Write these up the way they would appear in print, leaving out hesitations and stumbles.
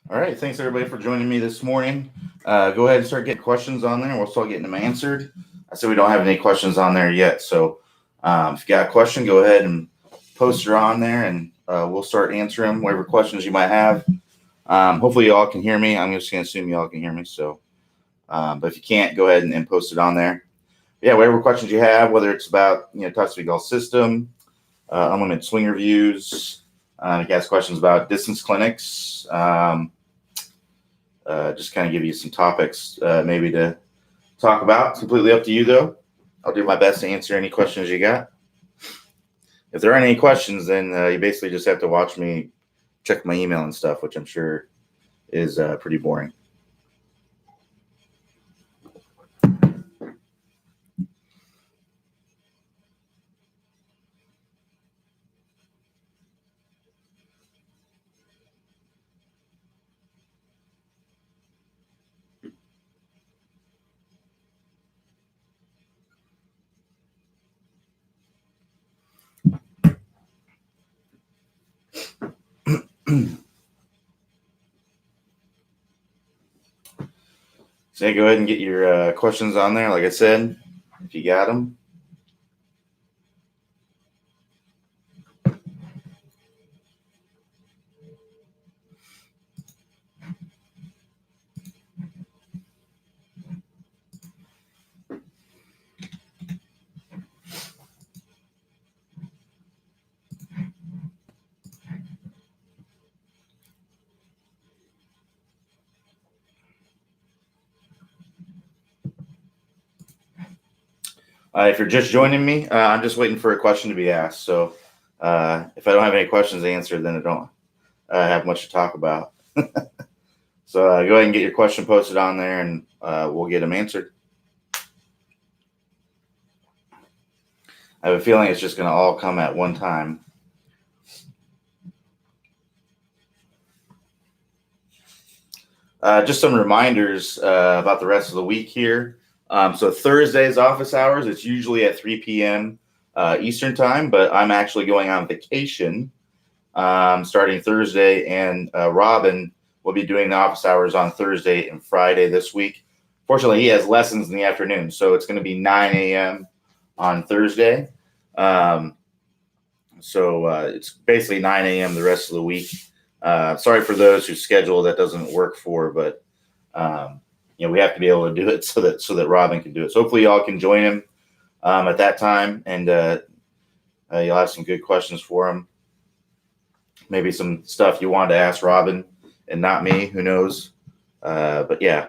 All right. Thanks everybody for joining me this morning. Go ahead and start getting questions on there. We'll start getting them answered. I said we don't have any questions on there yet. So if you got a question, go ahead and post her on there and we'll start answering whatever questions you might have. Hopefully you all can hear me. I'm just going to assume you all can hear me. But if you can't, go ahead and post it on there. Yeah, whatever questions you have, whether it's about, Top Speed Golf System, unlimited swing reviews, you can ask questions about distance clinics, just kind of give you some topics maybe to talk about. It's completely up to you, though. I'll do my best to answer any questions you got. If there aren't any questions, then you basically just have to watch me check my email and stuff, which I'm sure is pretty boring. So yeah, go ahead and get your questions on there. Like I said, if you got them. If you're just joining me, I'm just waiting for a question to be asked. So if I don't have any questions answered, then I don't have much to talk about. So go ahead and get your question posted on there, and we'll get them answered. I have a feeling it's just going to all come at one time. Just some reminders about the rest of the week here. So Thursday's office hours, it's usually at 3 p.m. Eastern time, but I'm actually going on vacation starting Thursday, and Robin will be doing the office hours on Thursday and Friday this week. Fortunately, he has lessons in the afternoon, so it's going to be 9 a.m. on Thursday. So it's basically 9 a.m. the rest of the week. Sorry for those whose schedule that doesn't work for, but we have to be able to do it so that Robin can do it. So hopefully y'all can join him at that time, and you'll have some good questions for him. Maybe some stuff you wanted to ask Robin and not me. Who knows? But yeah,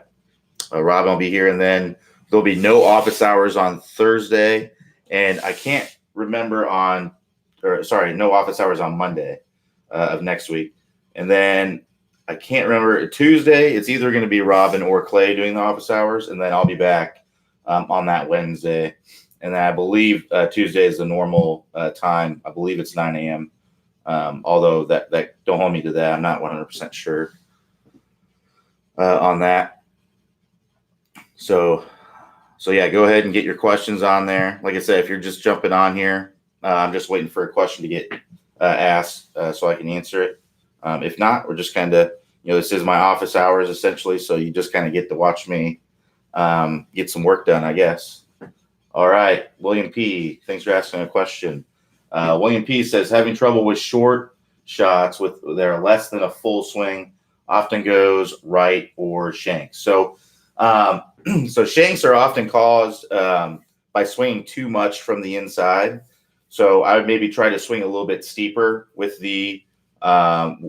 Robin will be here, and then there'll be no office hours on Thursday, and I can't remember no office hours on Monday of next week. And then I can't remember Tuesday. It's either going to be Robin or Clay doing the office hours, and then I'll be back on that Wednesday. And then I believe Tuesday is the normal time. I believe it's 9 a.m. Although that don't hold me to that. I'm not 100% sure on that. So yeah, go ahead and get your questions on there. Like I said, if you're just jumping on here, I'm just waiting for a question to get asked so I can answer it. If not, we're just kind of, this is my office hours essentially. So you just kind of get to watch me get some work done, I guess. All right. William P., thanks for asking a question. William P. says, having trouble with short shots that are less than a full swing often goes right or shanks. So shanks are often caused by swinging too much from the inside. So I would maybe try to swing a little bit steeper with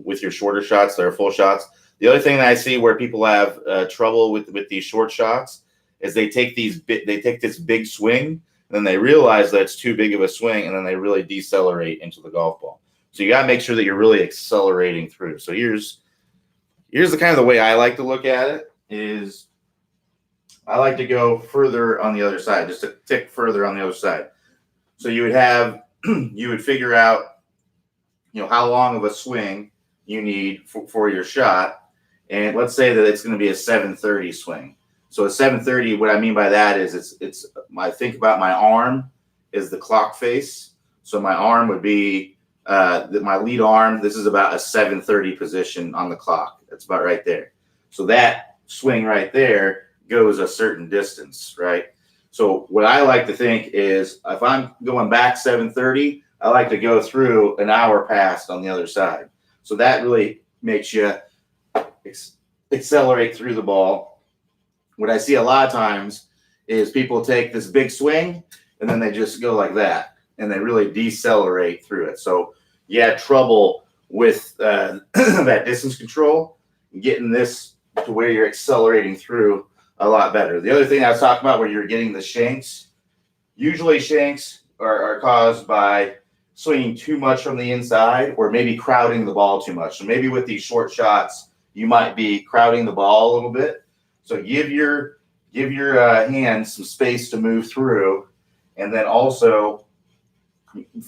with your shorter shots that are full shots. The other thing that I see where people have trouble with these short shots is they take this big swing, and then they realize that it's too big of a swing, and then they really decelerate into the golf ball. So you got to make sure that you're really accelerating through. So here's the kind of the way I like to look at it is I like to go further on the other side, just a tick further on the other side. So you would figure out, how long of a swing you need for your shot. And let's say that it's going to be a 730 swing. So a 730, what I mean by that is I think about my arm is the clock face. So my arm would be my lead arm, this is about a 7:30 position on the clock. That's about right there. So that swing right there goes a certain distance, right? So what I like to think is if I'm going back 7:30, I like to go through an hour past on the other side. So that really makes you accelerate through the ball. What I see a lot of times is people take this big swing and then they just go like that and they really decelerate through it. So you had trouble with that distance control, getting this to where you're accelerating through a lot better. The other thing I was talking about where you're getting the shanks, usually shanks are caused by swinging too much from the inside or maybe crowding the ball too much. So maybe with these short shots, you might be crowding the ball a little bit. So give your hands some space to move through, and then also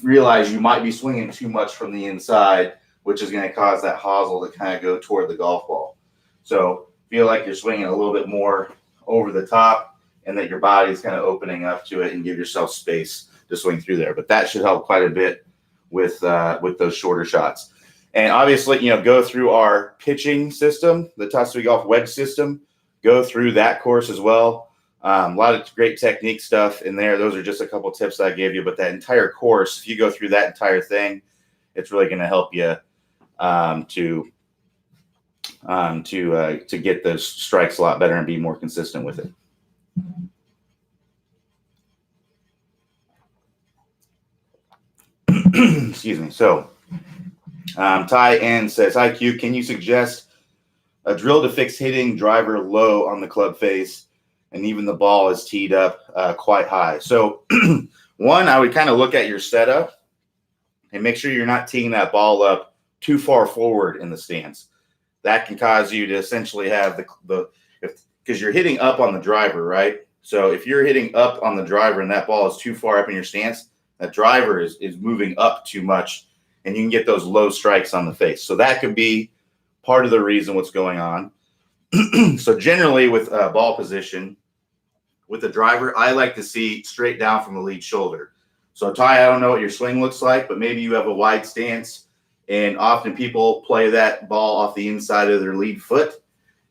realize you might be swinging too much from the inside, which is going to cause that hosel to kind of go toward the golf ball. So feel like you're swinging a little bit more over the top and that your body's kind of opening up to it, and give yourself space to swing through there. But that should help quite a bit with those shorter shots. And obviously, go through our pitching system, the Top Speed Golf wedge system, go through that course as well. A lot of great technique stuff in there. Those are just a couple tips that I gave you, but that entire course, if you go through that entire thing, it's really going to help you to get those strikes a lot better and be more consistent with it. Excuse me. So Ty N says, "Hi Q, can you suggest a drill to fix hitting driver low on the club face, and even the ball is teed up quite high?" So one, I would kind of look at your setup and make sure you're not teeing that ball up too far forward in the stance. That can cause you to essentially have because you're hitting up on the driver, right? So if you're hitting up on the driver and that ball is too far up in your stance, that driver is moving up too much, and you can get those low strikes on the face. So that could be part of the reason what's going on. So generally with ball position, with the driver, I like to see straight down from the lead shoulder. So Ty, I don't know what your swing looks like, but maybe you have a wide stance, and often people play that ball off the inside of their lead foot.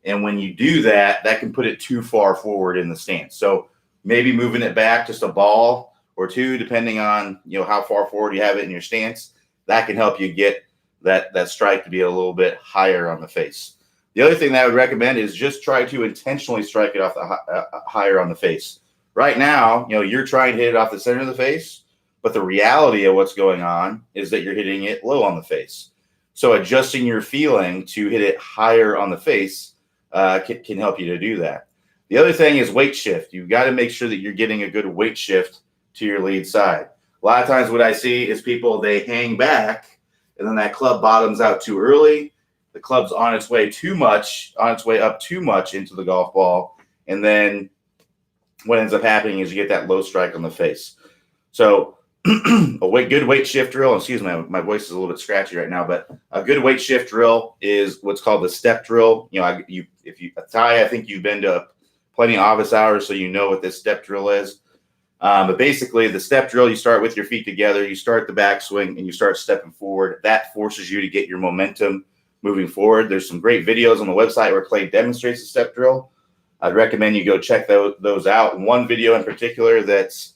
And when you do that, that can put it too far forward in the stance. So maybe moving it back just a ball or two, depending on how far forward you have it in your stance, that can help you get that strike to be a little bit higher on the face. The other thing that I would recommend is just try to intentionally strike it off the higher on the face. Right now, you're trying to hit it off the center of the face, but the reality of what's going on is that you're hitting it low on the face. So adjusting your feeling to hit it higher on the face can help you to do that. The other thing is weight shift. You've got to make sure that you're getting a good weight shift to your lead side. A lot of times what I see is people, they hang back and then that club bottoms out too early. The club's on its way up too much into the golf ball. And then what ends up happening is you get that low strike on the face. So a good weight shift drill, excuse me, my voice is a little bit scratchy right now, but a good weight shift drill is what's called the step drill. Ty, I think you've been to plenty of office hours, so you know what this step drill is. But basically, the step drill, you start with your feet together, you start the backswing, and you start stepping forward. That forces you to get your momentum moving forward. There's some great videos on the website where Clay demonstrates the step drill. I'd recommend you go check those out. One video in particular that's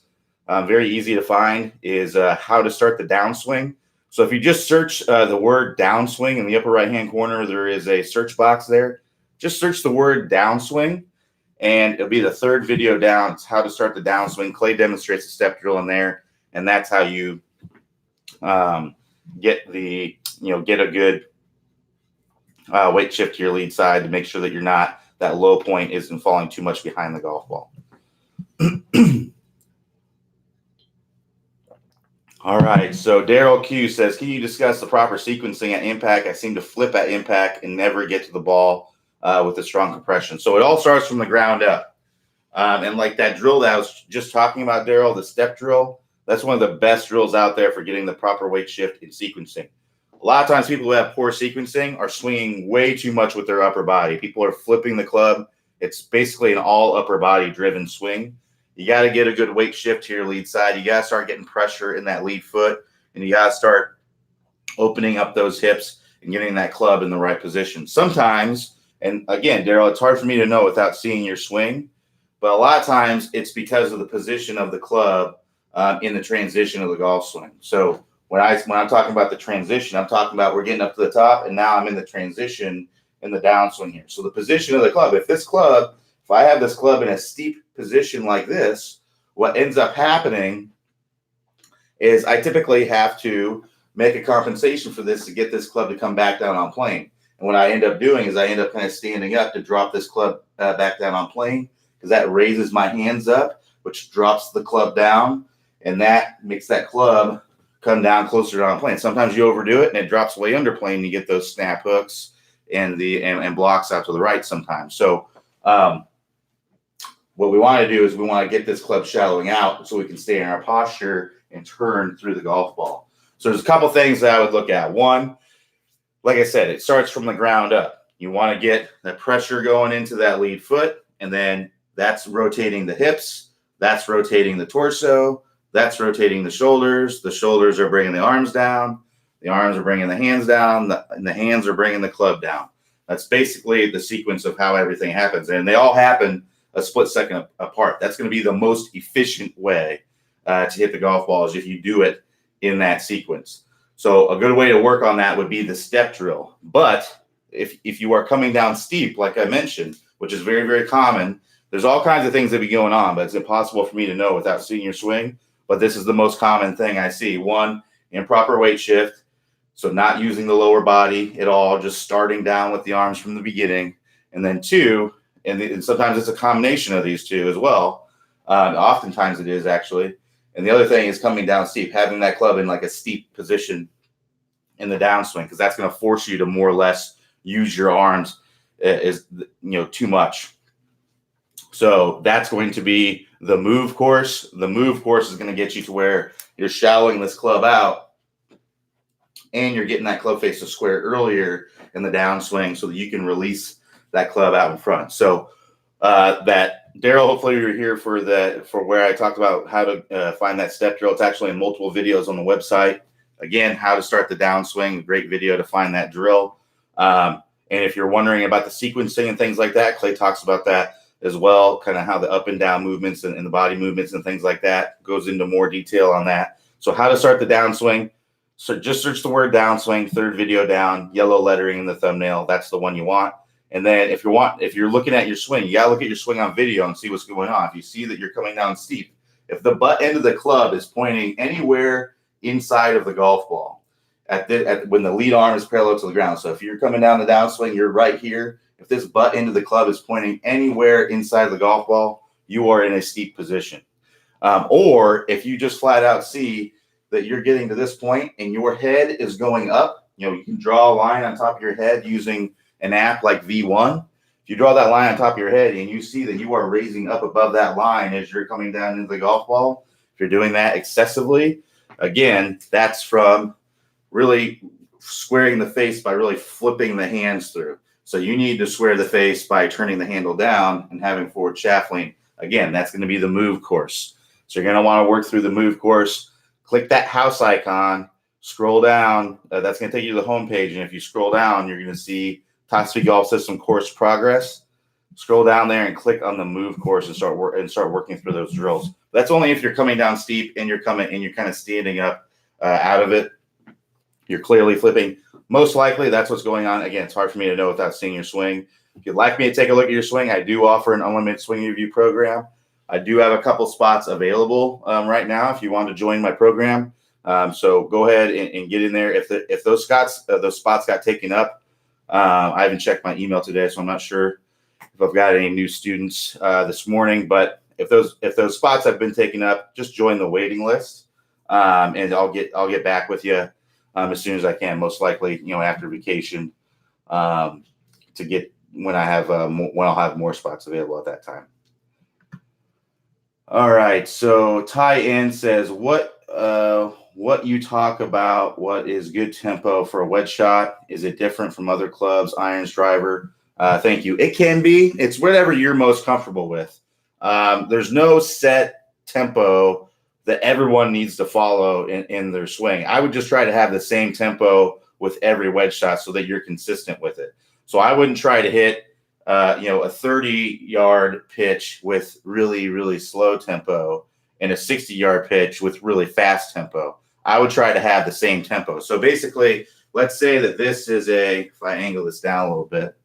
very easy to find is how to start the downswing. So if you just search the word downswing in the upper right-hand corner, there is a search box there. Just search the word downswing, and it'll be the third video down. It's how to start the downswing. Clay demonstrates the step drill in there, and that's how you get a good weight shift to your lead side to make sure that that low point isn't falling too much behind the golf ball. All right. So Daryl Q says, "Can you discuss the proper sequencing at impact? I seem to flip at impact and never get to the ball with a strong compression." So it all starts from the ground up. And like that drill that I was just talking about, Daryl, the step drill, that's one of the best drills out there for getting the proper weight shift in sequencing. A lot of times people who have poor sequencing are swinging way too much with their upper body. People are flipping the club. It's basically an all upper body driven swing. You got to get a good weight shift to your lead side. You got to start getting pressure in that lead foot, and you got to start opening up those hips and getting that club in the right position. Sometimes, and again, Daryl, it's hard for me to know without seeing your swing, but a lot of times it's because of the position of the club in the transition of the golf swing. So when I'm talking about the transition, I'm talking about we're getting up to the top, and now I'm in the transition in the downswing here. So the position of the club, if I have this club in a steep position like this, what ends up happening is I typically have to make a compensation for this to get this club to come back down on plane. And what I end up doing is I end up kind of standing up to drop this club back down on plane, because that raises my hands up, which drops the club down, and that makes that club come down closer to on plane. Sometimes you overdo it and it drops way under plane, and you get those snap hooks and blocks out to the right sometimes. So what we want to do is we want to get this club shallowing out so we can stay in our posture and turn through the golf ball. So there's a couple things that I would look at. One, like I said, it starts from the ground up. You want to get that pressure going into that lead foot, and then that's rotating the hips, that's rotating the torso, that's rotating the shoulders. The shoulders are bringing the arms down, the arms are bringing the hands down, and the hands are bringing the club down. That's basically the sequence of how everything happens, and they all happen a split second apart. That's going to be the most efficient way to hit the golf ball, is if you do it in that sequence. So a good way to work on that would be the step drill. But if you are coming down steep, like I mentioned, which is very, very common, there's all kinds of things that be going on, but it's impossible for me to know without seeing your swing. But this is the most common thing I see. One, improper weight shift. So not using the lower body at all, just starting down with the arms from the beginning. And then two, and sometimes it's a combination of these two as well. Oftentimes it is, actually. And the other thing is coming down steep, having that club in like a steep position in the downswing, because that's going to force you to more or less use your arms too much. So that's going to be the move course. The move course is going to get you to where you're shallowing this club out, and you're getting that club face to square earlier in the downswing so that you can release that club out in front. So that, Daryl, hopefully you're here for where I talked about how to find that step drill. It's actually in multiple videos on the website. Again, how to start the downswing, great video to find that drill. And if you're wondering about the sequencing and things like that, Clay talks about that as well, kind of how the up and down movements and the body movements and things like that, goes into more detail on that. So how to start the downswing. So just search the word downswing, third video down, yellow lettering in the thumbnail. That's the one you want. And then if you're looking at your swing, you got to look at your swing on video and see what's going on. If you see that you're coming down steep, if the butt end of the club is pointing anywhere inside of the golf ball, when the lead arm is parallel to the ground. So if you're coming down the downswing, you're right here. If this butt end of the club is pointing anywhere inside the golf ball, you are in a steep position. Or if you just flat out see that you're getting to this point and your head is going up, you can draw a line on top of your head using an app like V1. If you draw that line on top of your head and you see that you are raising up above that line as you're coming down into the golf ball, if you're doing that excessively, again, that's from really squaring the face by really flipping the hands through. So you need to square the face by turning the handle down and having forward shaft lean. Again, that's going to be the move course. So you're going to want to work through the move course. Click that house icon, scroll down. That's going to take you to the home page. And if you scroll down, you're going to see Top Speed Golf System course progress. Scroll down there and click on the move course and start working through those drills. That's only if you're coming down steep and you're kind of standing up out of it. You're clearly flipping. Most likely that's what's going on. Again, it's hard for me to know without seeing your swing. If you'd like me to take a look at your swing, I do offer an unlimited swing review program. I do have a couple spots available right now if you want to join my program. So go ahead and get in there. If those spots got taken up, I haven't checked my email today, so I'm not sure if I've got any new students this morning. But if those spots have been taken up, just join the waiting list, and I'll get back with you as soon as I can. Most likely, after vacation, to get when I'll have more spots available at that time. All right. So Ty N says, what you talk about, what is good tempo for a wedge shot? Is it different from other clubs, irons, driver? Thank you. It can be. It's whatever you're most comfortable with. There's no set tempo that everyone needs to follow in their swing. I would just try to have the same tempo with every wedge shot so that you're consistent with it. So I wouldn't try to hit, a 30-yard pitch with really, really slow tempo and a 60-yard pitch with really fast tempo. I would try to have the same tempo. So basically, let's say that this is if I angle this down a little bit,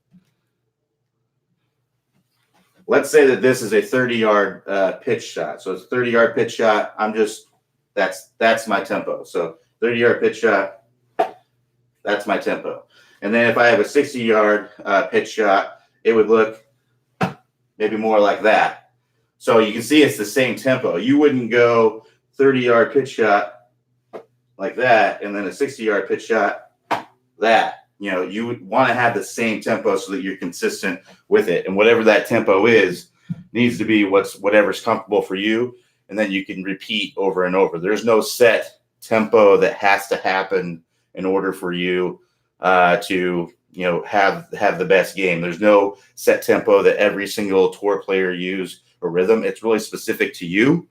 let's say that this is a 30-yard pitch shot. So it's a 30-yard pitch shot. That's my tempo. So 30-yard pitch shot, that's my tempo. And then if I have a 60-yard pitch shot, it would look maybe more like that. So you can see it's the same tempo. You wouldn't go 30-yard pitch shot like that and then a 60-yard pitch shot that. You would want to have the same tempo so that you're consistent with it. And whatever that tempo is needs to be whatever's comfortable for you. And then you can repeat over and over. There's no set tempo that has to happen in order for you to have the best game. There's no set tempo that every single tour player use or rhythm. It's really specific to you.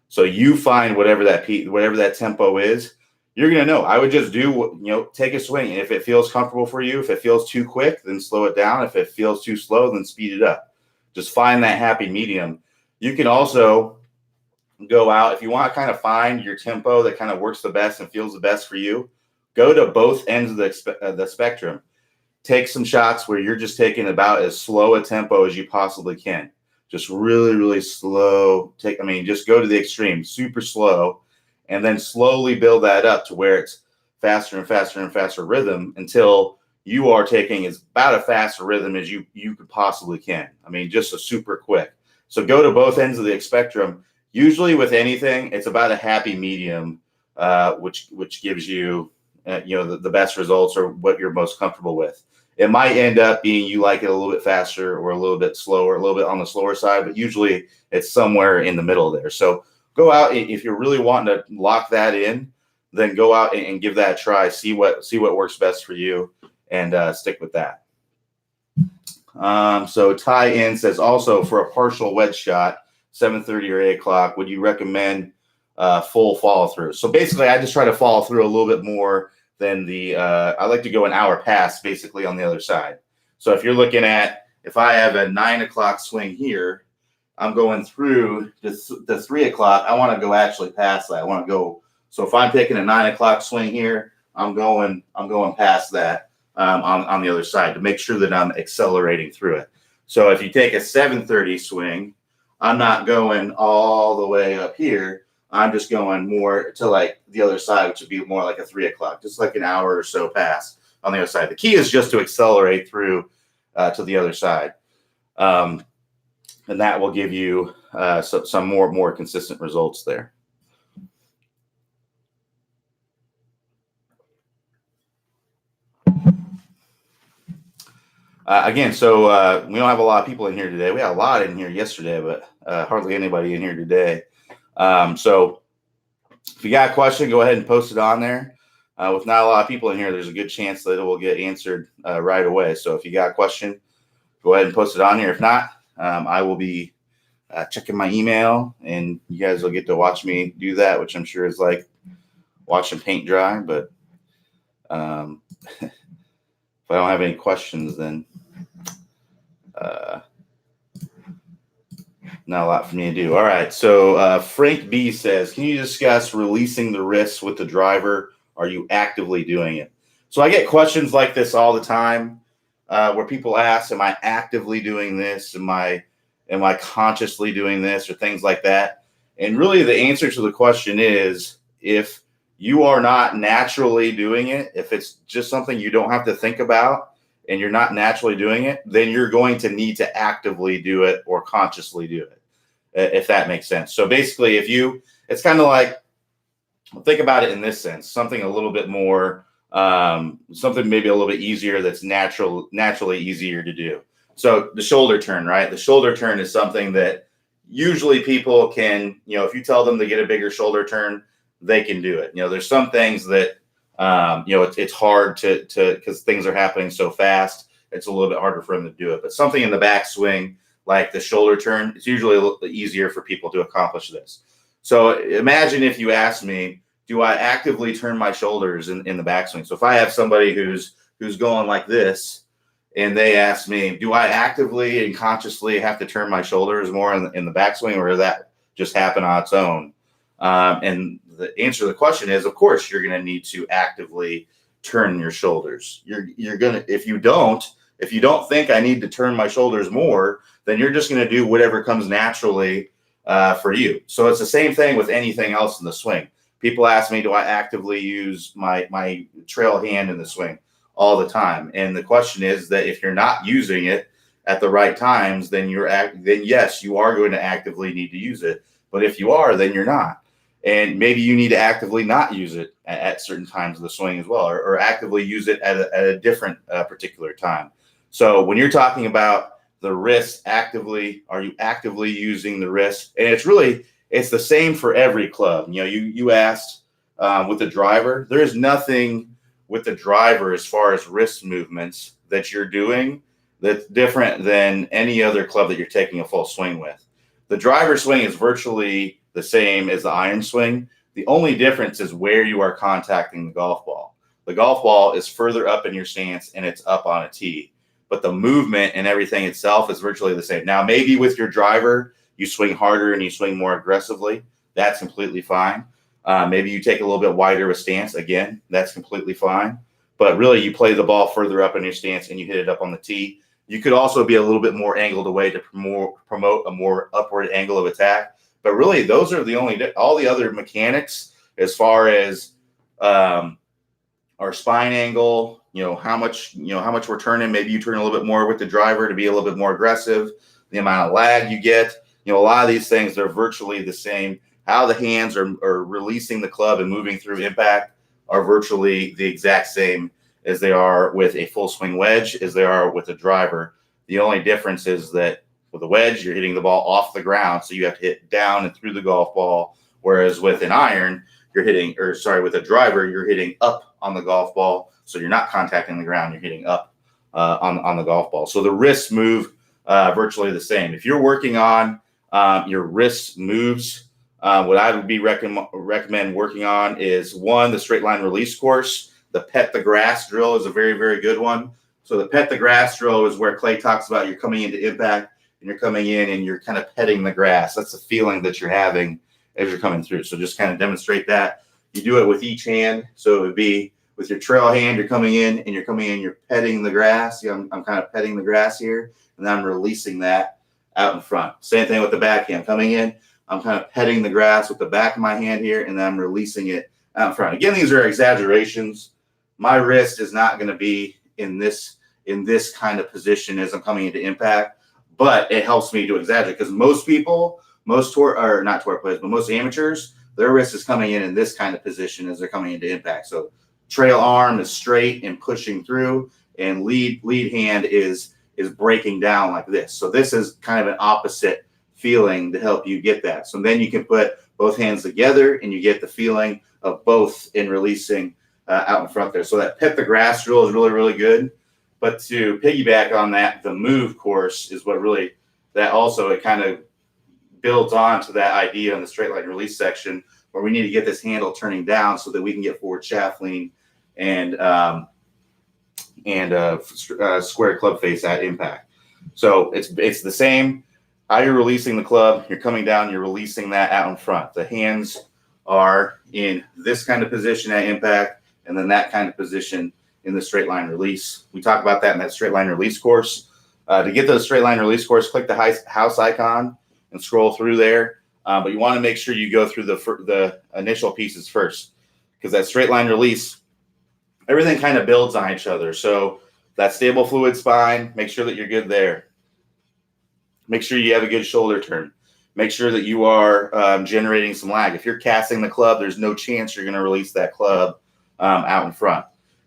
So you find whatever that tempo is. You're going to know. I would just take a swing. And if it feels comfortable for you, if it feels too quick, then slow it down. If it feels too slow, then speed it up. Just find that happy medium. You can also go out, if you want to kind of find your tempo that kind of works the best and feels the best for you, go to both ends of the spectrum. Take some shots where you're just taking about as slow a tempo as you possibly can. Just really, really slow. Just go to the extreme, super slow. And then slowly build that up to where it's faster and faster and faster rhythm until you are taking as about a faster rhythm as you could possibly can. Just a super quick. So go to both ends of the spectrum. Usually with anything, it's about a happy medium, which gives you, the best results or what you're most comfortable with. It might end up being you like it a little bit faster or a little bit slower, a little bit on the slower side, but usually it's somewhere in the middle there. So go out, if you're really wanting to lock that in, then go out and give that a try. See what works best for you, and stick with that. So Ty in says also for a partial wedge shot, 7:30 or 8 o'clock, would you recommend full follow through? So basically, I just try to follow through a little bit more than I like to go an hour past basically on the other side. So if you're looking at, if I have a 9 o'clock swing here, I'm going through the 3 o'clock. I want to go actually past that. I want to go. So if I'm taking a 9 o'clock swing here, I'm going past that on the other side to make sure that I'm accelerating through it. So if you take a 7:30 swing, I'm not going all the way up here. I'm just going more to like the other side, which would be more like a 3 o'clock, just like an hour or so past on the other side. The key is just to accelerate through to the other side. And that will give you some more consistent results there. Again, so we don't have a lot of people in here today. We had a lot in here yesterday, but hardly anybody in here today. So if you got a question, go ahead and post it on there. With not a lot of people in here, there's a good chance that it will get answered right away. So if you got a question, go ahead and post it on here. If not, I will be checking my email, and you guys will get to watch me do that, which I'm sure is like watching paint dry. But if I don't have any questions, then not a lot for me to do. All right. So Frank B says, can you discuss releasing the wrists with the driver? Are you actively doing it? So I get questions like this all the time where people ask, am I actively doing this? Am I consciously doing this, or things like that? And really the answer to the question is, if you are not naturally doing it, if it's just something you don't have to think about and you're not naturally doing it, then you're going to need to actively do it or consciously do it, if that makes sense. So basically, it's kind of like, think about it in this sense, something a little bit more, something maybe a little bit easier that's naturally easier to do. So the shoulder turn, right? The shoulder turn is something that usually people can, if you tell them to get a bigger shoulder turn, they can do it. There's some things that, it's hard to because things are happening so fast. It's a little bit harder for them to do it. But something in the backswing, like the shoulder turn, it's usually a little bit easier for people to accomplish this. So imagine if you asked me, do I actively turn my shoulders in the backswing? So if I have somebody who's going like this, and they ask me, do I actively and consciously have to turn my shoulders more in the backswing, or does that just happen on its own? And the answer to the question is, of course, you're going to need to actively turn your shoulders. You're going to, if you don't think I need to turn my shoulders more, then you're just going to do whatever comes naturally for you. So it's the same thing with anything else in the swing. People ask me, do I actively use my trail hand in the swing? All the time. And the question is that if you're not using it at the right times, then yes, you are going to actively need to use it. But if you are, then you're not. And maybe you need to actively not use it at certain times of the swing as well, or actively use it at a different particular time. So when you're talking about the wrist actively, are you actively using the wrist? And it's the same for every club. You asked with the driver, there is nothing with the driver as far as wrist movements that you're doing that's different than any other club that you're taking a full swing with. The driver swing is virtually the same as the iron swing. The only difference is where you are contacting the golf ball. The golf ball is further up in your stance and it's up on a tee, but the movement and everything itself is virtually the same. Now, maybe with your driver, you swing harder and you swing more aggressively. That's completely fine. Maybe you take a little bit wider of a stance. Again, that's completely fine. But really, you play the ball further up in your stance and you hit it up on the tee. You could also be a little bit more angled away to promote a more upward angle of attack. But really, those are all the other mechanics as far as our spine angle, how much we're turning. Maybe you turn a little bit more with the driver to be a little bit more aggressive. The amount of lag you get, a lot of these things are virtually the same. How the hands are releasing the club and moving through impact are virtually the exact same as they are with a full swing wedge, as they are with a driver. The only difference is that with a wedge, you're hitting the ball off the ground, so you have to hit down and through the golf ball. Whereas with an iron, with a driver, you're hitting up on the golf ball, so you're not contacting the ground, you're hitting up on the golf ball. So the wrists move virtually the same. If you're working on your wrist moves, what I would recommend working on is the straight line release course. The pet the grass drill is a very, very good one. So the pet the grass drill is where Clay talks about you're coming into impact and you're coming in and you're kind of petting the grass. That's the feeling that you're having as you're coming through. So just kind of demonstrate that. You do it with each hand. So it would be with your trail hand, you're coming in, you're petting the grass. I'm kind of petting the grass here, and then I'm releasing that out in front. Same thing with the backhand. Coming in, I'm kind of petting the grass with the back of my hand here, and then I'm releasing it out in front. Again, these are exaggerations. My wrist is not going to be in this kind of position as I'm coming into impact, but it helps me to exaggerate because most amateurs, their wrist is coming in this kind of position as they're coming into impact. So trail arm is straight and pushing through, and lead hand is breaking down like this. So this is kind of an opposite feeling to help you get that. So then you can put both hands together and you get the feeling of both in releasing out in front there. So that pet the grass drill is really, really good. But to piggyback on that, the move course is what really, that also, it kind of builds on to that idea in the straight line release section where we need to get this handle turning down so that we can get forward shaft lean and square club face at impact. So it's the same. How you're releasing the club, you're coming down, you're releasing that out in front. The hands are in this kind of position at impact, and then that kind of position in the straight line release. We talk about that in that straight line release course. To get to the straight line release course, click the house icon and scroll through there. But you want to make sure you go through the initial pieces first, because that straight line release, everything kind of builds on each other. So that stable fluid spine, make sure that you're good there. Make sure you have a good shoulder turn. Make sure that you are generating some lag. If you're casting the club, there's no chance you're going to release that club out in front,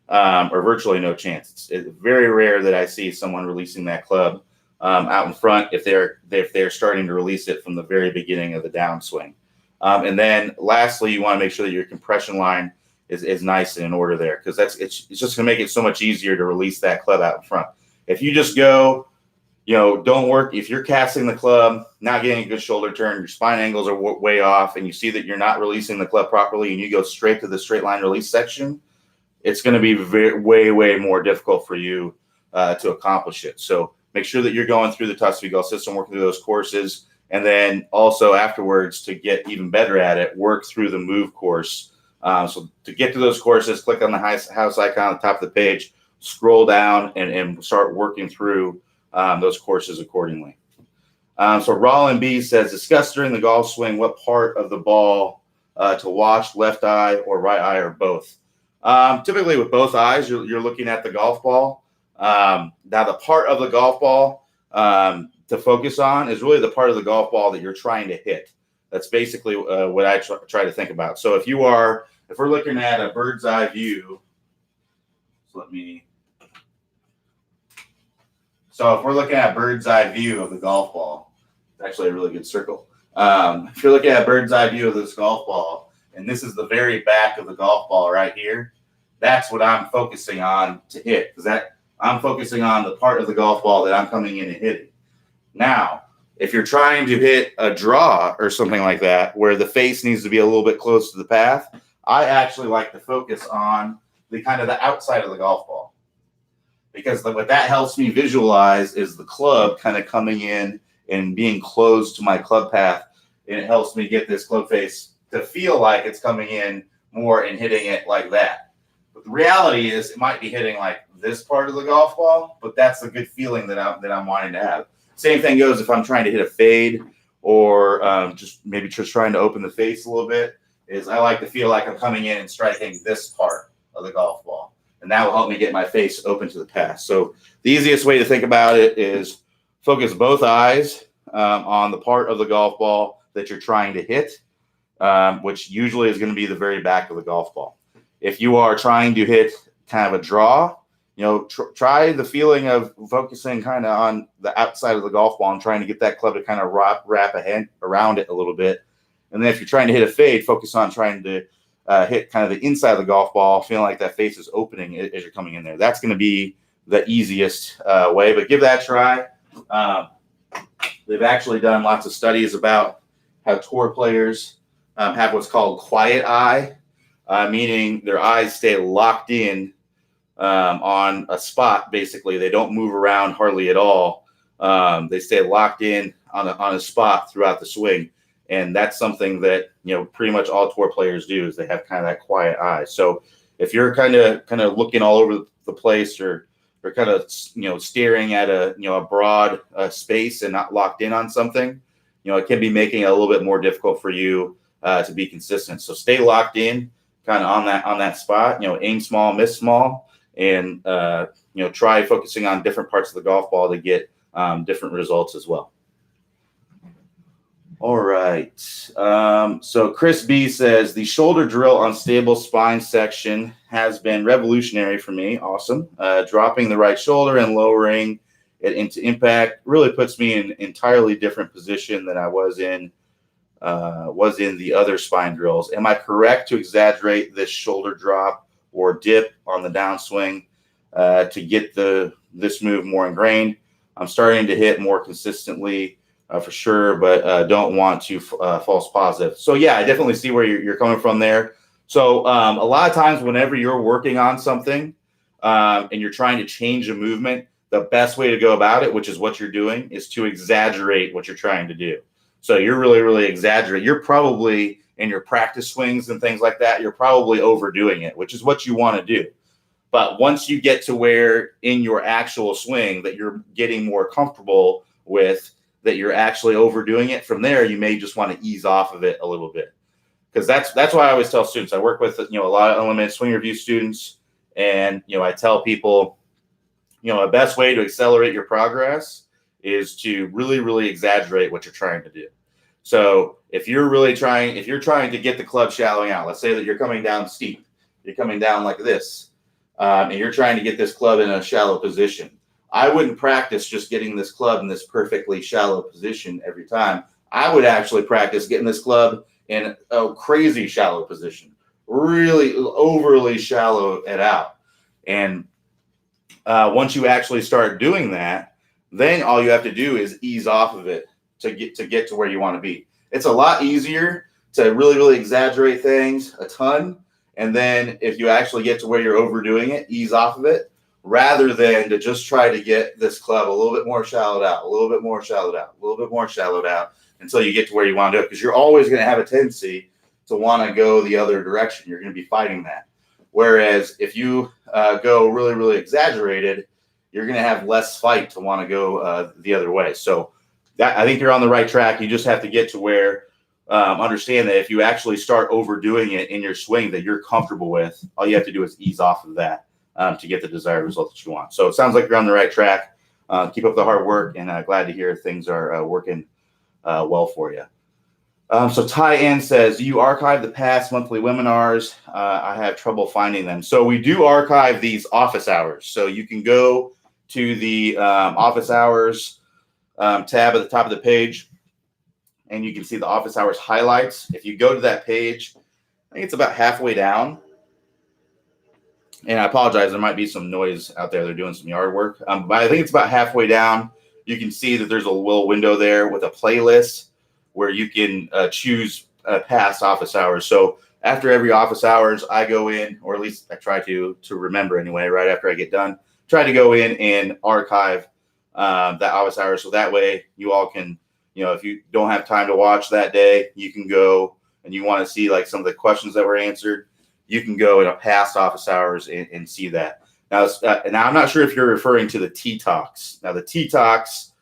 or virtually no chance. It's very rare that I see someone releasing that club out in front if they're starting to release it from the very beginning of the downswing. And then lastly, you want to make sure that your compression line is nice and in order there, because it's just going to make it so much easier to release that club out in front. If you just go don't work if you're casting the club, not getting a good shoulder turn, your spine angles are way off, and you see that you're not releasing the club properly, and you go straight to the straight line release section. It's going to be way more difficult for you to accomplish it. So make sure that you're going through the Tuskegee Golf System, working through those courses, and then also afterwards, to get even better at it, work through the move course. So to get to those courses, click on the house icon on the top of the page, scroll down, and start working through those courses accordingly. So Rollin B says, discuss during the golf swing what part of the ball to watch, left eye or right eye or both. Typically with both eyes, you're looking at the golf ball. Now the part of the golf ball to focus on is really the part of the golf ball that you're trying to hit. That's basically what I try to think about. So if we're looking at a bird's eye view, so if we're looking at a bird's eye view of the golf ball, it's actually a really good circle. If you're looking at a bird's eye view of this golf ball, and this is the very back of the golf ball right here, that's what I'm focusing on to hit, because I'm focusing on the part of the golf ball that I'm coming in and hitting. Now, if you're trying to hit a draw or something like that, where the face needs to be a little bit close to the path, I actually like to focus on the kind of the outside of the golf ball, because what that helps me visualize is the club kind of coming in and being close to my club path, and it helps me get this club face to feel like it's coming in more and hitting it like that. But the reality is it might be hitting like this part of the golf ball, but that's the good feeling that I'm wanting to have. Same thing goes if I'm trying to hit a fade or just trying to open the face a little bit, is I like to feel like I'm coming in and striking this part of the golf ball. And that will help me get my face open to the pass. So the easiest way to think about it is focus both eyes on the part of the golf ball that you're trying to hit, which usually is going to be the very back of the golf ball. If you are trying to hit kind of a draw, try the feeling of focusing kind of on the outside of the golf ball and trying to get that club to kind of wrap a hand around it a little bit. And then if you're trying to hit a fade, focus on trying to hit kind of the inside of the golf ball, feeling like that face is opening as you're coming in there. That's going to be the easiest way, but give that a try. They've actually done lots of studies about how tour players have what's called quiet eye, meaning their eyes stay locked in on a spot. Basically, they don't move around hardly at all. They stay locked in on a spot throughout the swing, and that's something that pretty much all tour players do, is they have kind of that quiet eye. So if you're kind of looking all over the place, or kind of staring at a broad space and not locked in on something, it can be making it a little bit more difficult for you to be consistent. So stay locked in kind of on that spot. Aim small, miss small, and try focusing on different parts of the golf ball to get different results as well. All right. So Chris B says, the shoulder drill on stable spine section has been revolutionary for me. Awesome. Dropping the right shoulder and lowering it into impact really puts me in an entirely different position than I was in the other spine drills. Am I correct to exaggerate this shoulder drop or dip on the downswing to get this move more ingrained? I'm starting to hit more consistently for sure, but don't want to false positive. So yeah, I definitely see where you're coming from there. So a lot of times whenever you're working on something and you're trying to change a movement, the best way to go about it, which is what you're doing, is to exaggerate what you're trying to do. So you're really exaggerating. You're probably in your practice swings and things like that, you're probably overdoing it, which is what you want to do. But once you get to where in your actual swing that you're getting more comfortable with, that you're actually overdoing it, from there you may just want to ease off of it a little bit. Because that's why I always tell students. I work with a lot of unlimited swing review students, and I tell people, the best way to accelerate your progress is to really exaggerate what you're trying to do. So if you're trying to get the club shallowing out, let's say that you're coming down steep, you're coming down like this, and you're trying to get this club in a shallow position. I wouldn't practice just getting this club in this perfectly shallow position every time. I would actually practice getting this club in a crazy shallow position, really overly shallow it out. And once you actually start doing that, Then all you have to do is ease off of it to get to where you want to be. It's a lot easier to really, really exaggerate things a ton. And then if you actually get to where you're overdoing it, ease off of it, rather than to just try to get this club a little bit more shallowed out, a little bit more shallowed out, a little bit more shallowed out until you get to where you want to do it. Because you're always going to have a tendency to want to go the other direction. You're going to be fighting that. Whereas if you go really, really exaggerated, you're going to have less fight to want to go the other way. So that, I think you're on the right track. You just have to get to where understand that if you actually start overdoing it in your swing that you're comfortable with, all you have to do is ease off of that to get the desired result that you want. So it sounds like you're on the right track. Keep up the hard work, and glad to hear things are working well for you. So Ty Ann says, you archive the past monthly webinars. I have trouble finding them. So we do archive these office hours. So you can go to the office hours tab at the top of the page, and you can see the office hours highlights. If you go to that page, I think it's about halfway down. And I apologize, there might be some noise out there. They're doing some yard work. But I think it's about halfway down. You can see that there's a little window there with a playlist where you can choose past office hours. So after every office hours, I go in, or at least I try to remember anyway, right after I get done, try to go in and archive that office hours. So that way you all can, if you don't have time to watch that day, you can go and you want to see like some of the questions that were answered, you can go in a past office hours and see that. Now I'm not sure if you're referring to the T-Talks. Now the T-Talks,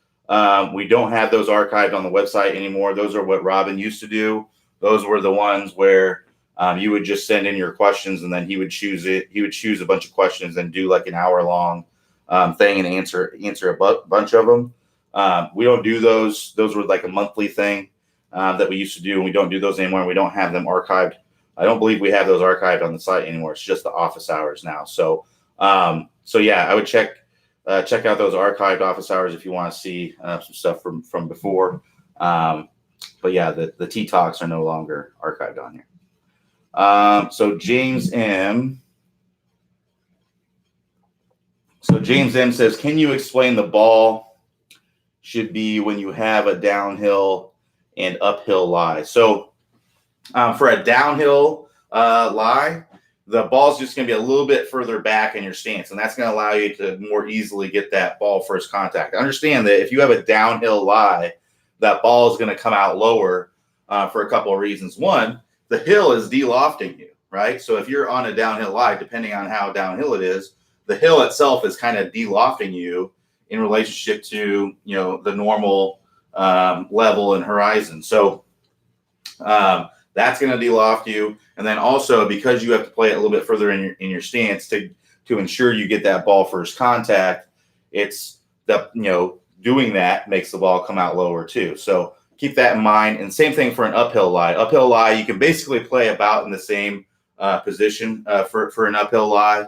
we don't have those archived on the website anymore. Those are what Robin used to do. Those were the ones where you would just send in your questions and then he would choose it. He would choose a bunch of questions and do like an hour-long thing and answer a bunch of them. We don't do those. Those were like a monthly thing that we used to do, and we don't do those anymore. And we don't have them archived. I don't believe we have those archived on the site anymore. It's just the office hours now. So yeah, I would check out those archived office hours if you want to see some stuff from before. But yeah, the T-Talks are no longer archived on here. So James M says, can you explain the ball should be when you have a downhill and uphill lie? So for a downhill lie, the ball's just going to be a little bit further back in your stance, and that's going to allow you to more easily get that ball first contact. Understand that if you have a downhill lie, that ball is going to come out lower for a couple of reasons. One, the hill is de-lofting you, right? So if you're on a downhill lie, depending on how downhill it is, the hill itself is kind of de-lofting you in relationship to, the normal level and horizon. So that's going to de-loft you. And then also because you have to play it a little bit further in your stance to ensure you get that ball first contact, it's doing that makes the ball come out lower too. So keep that in mind. And same thing for an uphill lie. Uphill lie, you can basically play about in the same position for an uphill lie,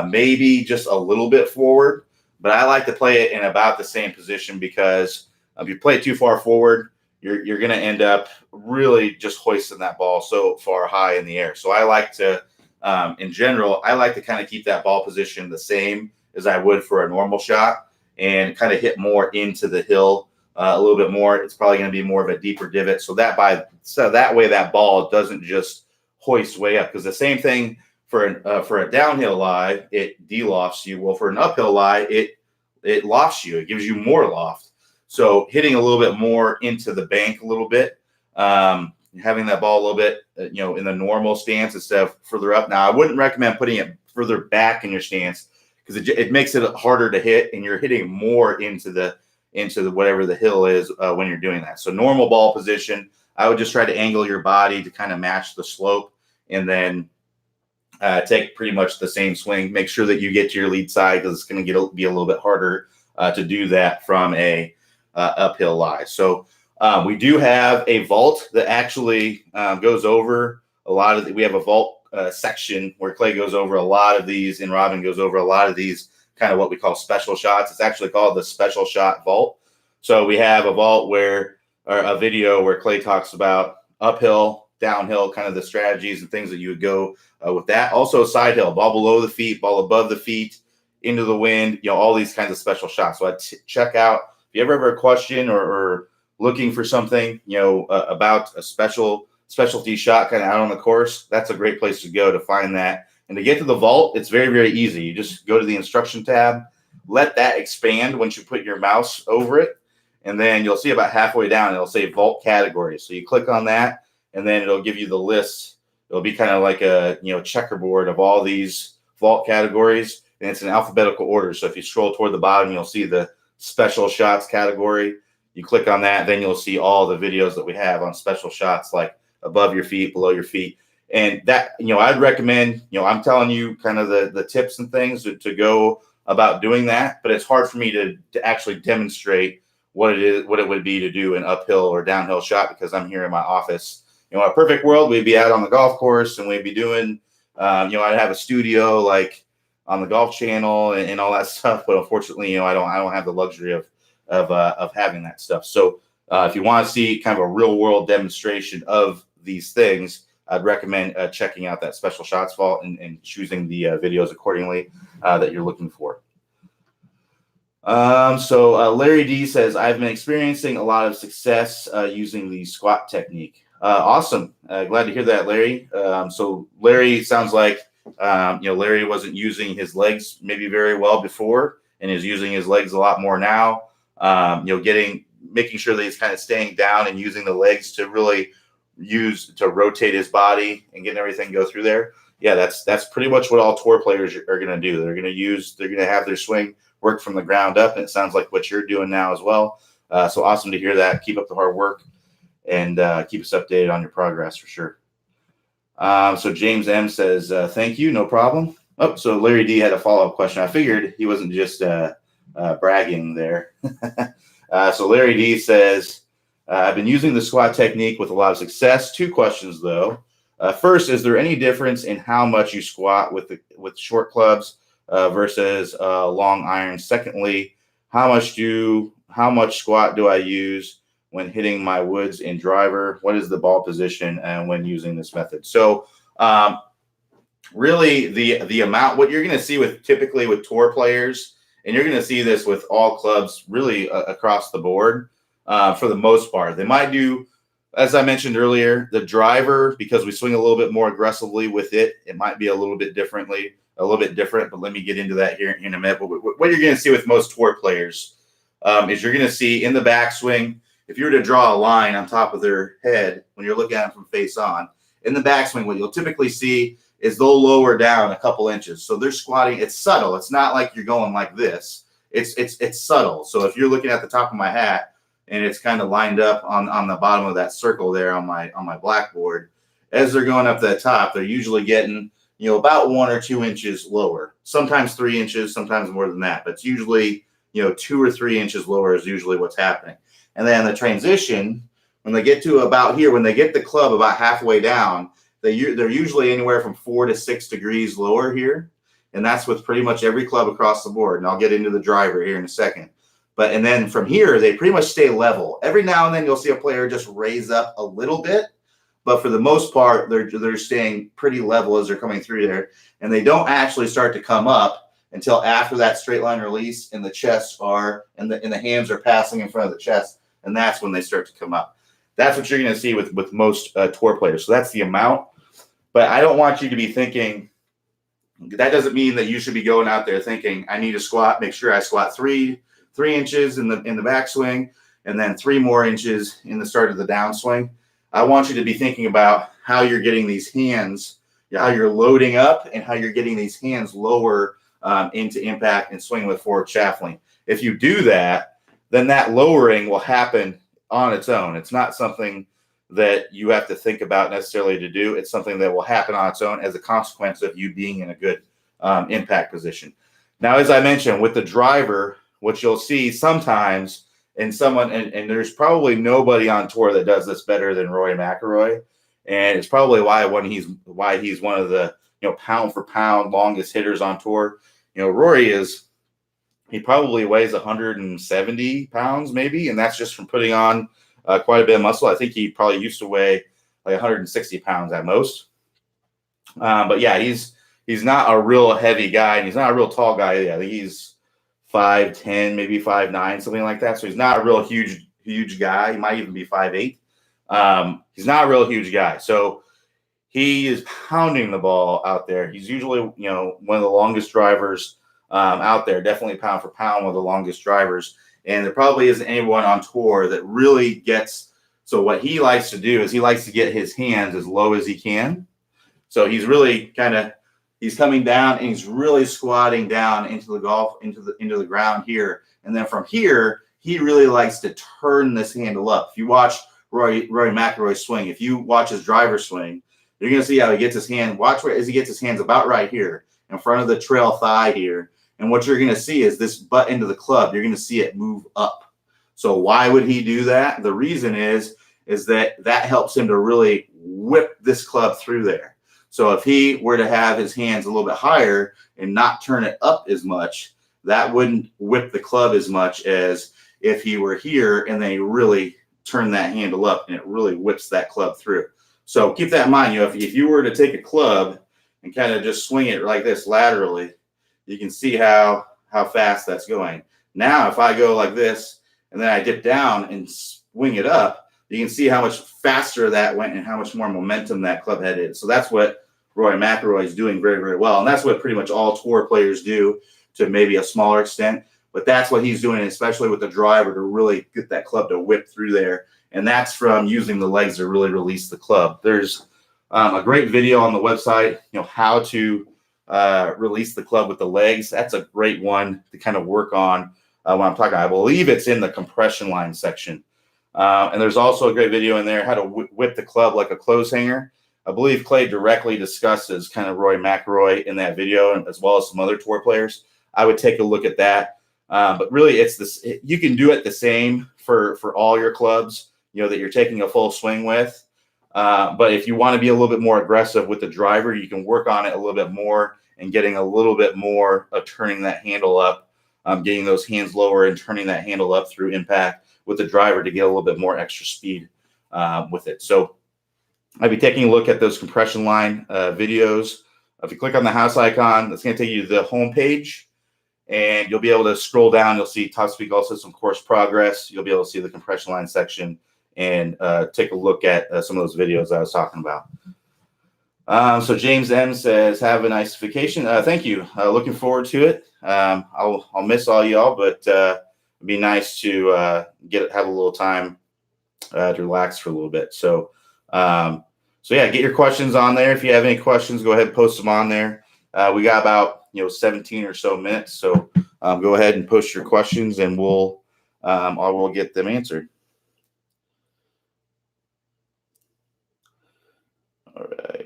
maybe just a little bit forward. But I like to play it in about the same position because if you play it too far forward, you're going to end up really just hoisting that ball so far high in the air. So I like to, in general, I like to kind of keep that ball position the same as I would for a normal shot and kind of hit more into the hill a little bit more. It's probably going to be more of a deeper divot. So that way that ball doesn't just hoist way up, because the same thing for a downhill lie, it de-lofts you. Well, for an uphill lie, it lofts you. It gives you more loft. So hitting a little bit more into the bank a little bit, having that ball a little bit, in the normal stance instead of further up. Now, I wouldn't recommend putting it further back in your stance because it makes it harder to hit, and you're hitting more into the whatever the hill is when you're doing that. So normal ball position, I would just try to angle your body to kind of match the slope, and then take pretty much the same swing. Make sure that you get to your lead side because it's going to be a little bit harder to do that from a uphill lie. So we do have a vault that actually goes over a lot of we have a vault section where Clay goes over a lot of these and Robin goes over a lot of these kind of what we call special shots. It's actually called the special shot vault. So we have a vault or a video where Clay talks about uphill, downhill, kind of the strategies and things that you would go with that. Also side hill, ball below the feet, ball above the feet, into the wind, all these kinds of special shots. So I check out, if you ever have a question or looking for something, about a specialty shot kind of out on the course, that's a great place to go to find that. And to get to the vault, it's very, very easy. You just go to the instruction tab, let that expand once you put your mouse over it, and then you'll see about halfway down, it'll say vault categories. So you click on that, and then it'll give you the list. It'll be kind of like a checkerboard of all these vault categories, and it's in alphabetical order. So if you scroll toward the bottom, you'll see the special shots category. You click on that, then you'll see all the videos that we have on special shots, like above your feet, below your feet. And that, I'd recommend, I'm telling you kind of the tips and things to go about doing that, but it's hard for me to actually demonstrate what it would be to do an uphill or downhill shot because I'm here in my office. In a perfect world, we'd be out on the golf course and we'd be doing, I'd have a studio like on the Golf Channel and all that stuff. But unfortunately, I don't have the luxury of having that stuff. So if you want to see kind of a real world demonstration of these things, I'd recommend checking out that Special Shots Vault and choosing the videos accordingly that you're looking for. So Larry D says, I've been experiencing a lot of success using the squat technique. Awesome. Glad to hear that, Larry. So Larry sounds like, Larry wasn't using his legs maybe very well before and is using his legs a lot more now. Making sure that he's kind of staying down and using the legs to really use to rotate his body and getting everything go through there. Yeah, that's pretty much what all tour players are going to do. They're going to have their swing work from the ground up, and it sounds like what you're doing now as well. So awesome to hear that. Keep up the hard work and keep us updated on your progress for sure. So James M says, thank you, no problem. Oh, so Larry D had a follow-up question. I figured he wasn't just bragging there. So Larry D says, I've been using the squat technique with a lot of success. 2 questions though. First, is there any difference in how much you squat with short clubs versus long irons? Secondly, how much squat do I use when hitting my woods and driver? What is the ball position and when using this method? So really the amount, what you're going to see typically with tour players, and you're going to see this with all clubs really across the board. For the most part, they might do, as I mentioned earlier, the driver, because we swing a little bit more aggressively with it. It might be a little bit different, but let me get into that here in a minute. But what you're going to see with most tour players is you're going to see in the backswing, if you were to draw a line on top of their head when you're looking at them from face on, in the backswing, what you'll typically see is they'll lower down a couple inches. So they're squatting. It's subtle. It's not like you're going like this. It's subtle. So if you're looking at the top of my hat, and it's kind of lined up on the bottom of that circle there on my blackboard. As they're going up that top, they're usually getting, about 1 or 2 inches lower. Sometimes 3 inches, sometimes more than that. But it's usually, 2 or 3 inches lower is usually what's happening. And then the transition, when they get to about here, when they get the club about halfway down, they're usually anywhere from 4 to 6 degrees lower here. And that's with pretty much every club across the board. And I'll get into the driver here in a second. And then from here, they pretty much stay level. Every now and then you'll see a player just raise up a little bit, but for the most part, they're staying pretty level as they're coming through there. And they don't actually start to come up until after that straight line release and the the hands are passing in front of the chest. And that's when they start to come up. That's what you're going to see with most tour players. So that's the amount. But I don't want you to be thinking, that doesn't mean that you should be going out there thinking, I need to squat, make sure I squat 3 inches in the backswing, and then 3 more inches in the start of the downswing. I want you to be thinking about how you're getting these hands, how you're loading up, and how you're getting these hands lower into impact and swinging with forward shaft length. If you do that, then that lowering will happen on its own. It's not something that you have to think about necessarily to do. It's something that will happen on its own as a consequence of you being in a good impact position. Now, as I mentioned, with the driver, what you'll see sometimes in someone, and there's probably nobody on tour that does this better than Rory McIlroy, and it's probably why he's one of the pound for pound longest hitters on tour. Rory he probably weighs 170 pounds maybe, and that's just from putting on quite a bit of muscle. I think he probably used to weigh like 160 pounds at most. But yeah, he's he's not a real heavy guy, and he's not a real tall guy. Yeah, I think he's 5'10", maybe 5'9", something like that. So he's not a real huge guy. He might even be 5'8". He's not a real huge guy. So he is pounding the ball out there. He's usually, one of the longest drivers out there, definitely pound for pound, one of the longest drivers. And there probably isn't anyone on tour that really gets. So what he likes to do is he likes to get his hands as low as he can. So he's really he's coming down and he's really squatting down into the ground here. And then from here, he really likes to turn this handle up. If you watch Rory McIlroy swing, if you watch his driver swing, you're going to see how he gets his hand. Watch as he gets his hands about right here in front of the trail thigh here. And what you're going to see is this butt into the club. You're going to see it move up. So why would he do that? The reason is that helps him to really whip this club through there. So if he were to have his hands a little bit higher and not turn it up as much, that wouldn't whip the club as much as if he were here and they really turn that handle up and it really whips that club through. So keep that in mind. If you were to take a club and kind of just swing it like this laterally, you can see how fast that's going. Now, if I go like this and then I dip down and swing it up, you can see how much faster that went and how much more momentum that club head is. So that's what Rory McIlroy is doing very, very well. And that's what pretty much all tour players do to maybe a smaller extent. But that's what he's doing, especially with the driver, to really get that club to whip through there. And that's from using the legs to really release the club. There's a great video on the website, how to release the club with the legs. That's a great one to kind of work on when I'm talking. I believe it's in the compression line section. And there's also a great video in there, how to whip the club like a clothes hanger. I believe Clay directly discusses kind of Rory McIlroy in that video, as well as some other tour players. I would take a look at that. But really, it's this. You can do it the same for all your clubs, that you're taking a full swing with. But if you want to be a little bit more aggressive with the driver, you can work on it a little bit more and getting a little bit more of turning that handle up, getting those hands lower and turning that handle up through impact with the driver to get a little bit more extra speed with it. So I'll be taking a look at those compression line videos. If you click on the house icon, that's going to take you to the home page, and you'll be able to scroll down. You'll see Top Speed Golf System course progress. You'll be able to see the compression line section and take a look at some of those videos I was talking about. So James M says, have a nice vacation. Thank you. Looking forward to it. I'll miss all y'all, but it'd be nice to have a little time to relax for a little bit. So yeah, get your questions on there. If you have any questions, go ahead and post them on there. We got about 17 or so minutes. So go ahead and post your questions, and we'll get them answered. All right.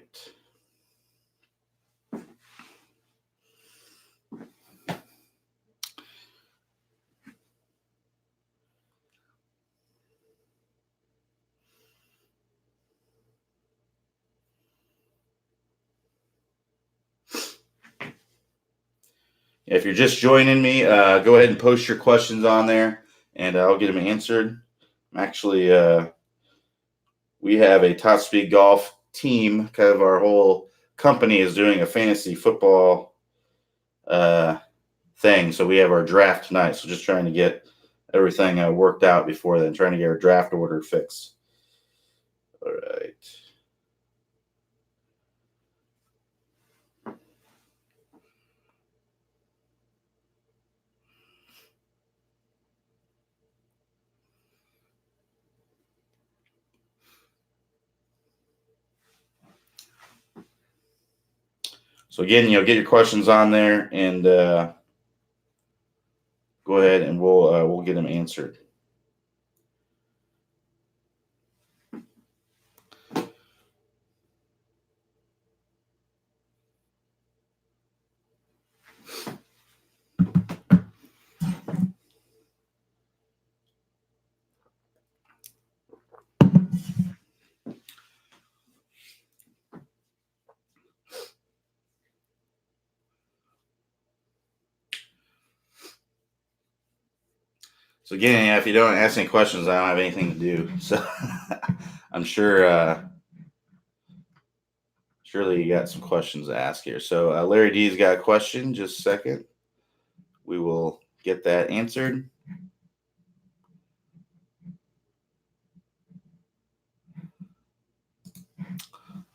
If you're just joining me, go ahead and post your questions on there, and I'll get them answered. Actually, we have a Top Speed Golf team. Kind of our whole company is doing a fantasy football thing. So we have our draft tonight. So just trying to get everything worked out before then, trying to get our draft order fixed. All right. So again, get your questions on there, and go ahead and we'll get them answered. So again, if you don't ask any questions, I don't have anything to do. So I'm sure Surely you got some questions to ask here. So Larry D's got a question. Just a second. We will get that answered.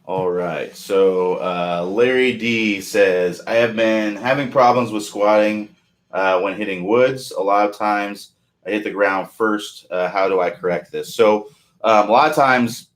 All right. So Larry D says, I have been having problems with squatting when hitting woods. A lot of times I hit the ground first. How do I correct this? So a lot of times,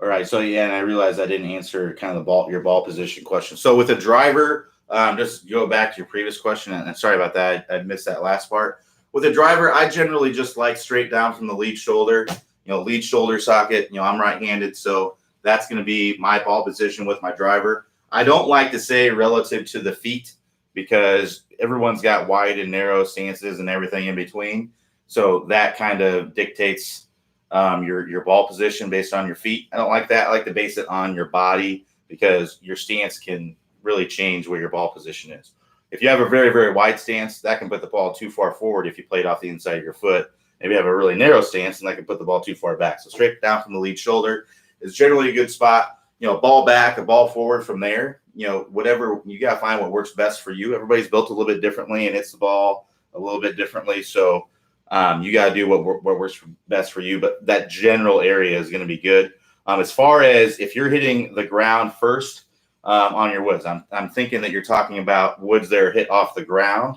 all right. So yeah, and I realized I didn't answer kind of your ball position question. So with a driver, just go back to your previous question, and sorry about that. I missed that last part. With a driver, I generally just like straight down from the lead shoulder. Lead shoulder socket. I'm right-handed, so that's going to be my ball position with my driver. I don't like to say relative to the feet because everyone's got wide and narrow stances and everything in between. So that kind of dictates your ball position based on your feet. I don't like that. I like to base it on your body because your stance can really change where your ball position is. If you have a very, very wide stance, that can put the ball too far forward if you play it off the inside of your foot. Maybe you have a really narrow stance, and that can put the ball too far back. So straight down from the lead shoulder is generally a good spot. Ball back, a ball forward from there. Whatever, you got to find what works best for you. Everybody's built a little bit differently and hits the ball a little bit differently. So you got to do what works best for you. But that general area is going to be good. As far as if you're hitting the ground first on your woods, I'm thinking that you're talking about woods that are hit off the ground.